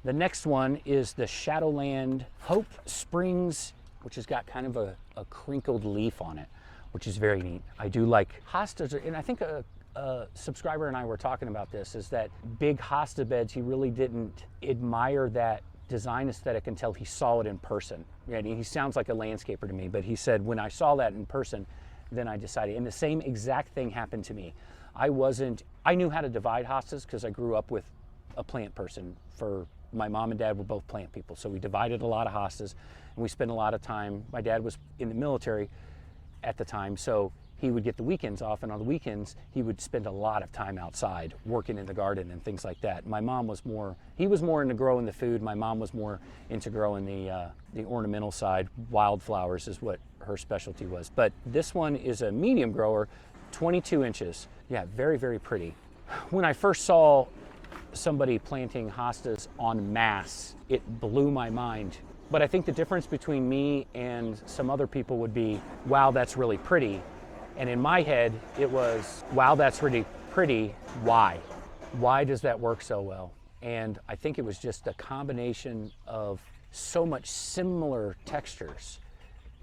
The next one is the Shadowland Hope Springs, which has got kind of a crinkled leaf on it, which is very neat. I do like hostas, and I think a subscriber and I were talking about this, is that big hosta beds, he really didn't admire that design aesthetic until he saw it in person. And he sounds like a landscaper to me, but he said, when I saw that in person, then I decided. And the same exact thing happened to me. I knew how to divide hostas because I grew up with a plant person. My mom and dad were both plant people, so we divided a lot of hostas, and we spent a lot of time. My dad was in the military at the time, so he would get the weekends off, and on the weekends he would spend a lot of time outside working in the garden and things like that. My mom was more into growing the food. My mom was more into growing the ornamental side. Wildflowers is what her specialty was. But this one is a medium grower, 22 inches. Yeah, very, very pretty. When I first saw somebody planting hostas en masse, it blew my mind. But I think the difference between me and some other people would be, wow, that's really pretty. And in my head, it was, wow, that's really pretty, why? Why does that work so well? And I think it was just a combination of so much similar textures.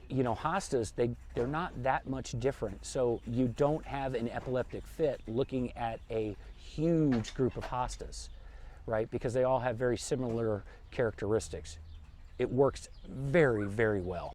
You know, hostas, they're not that much different. So you don't have an epileptic fit looking at a huge group of hostas, right? Because they all have very similar characteristics. It works very, very well.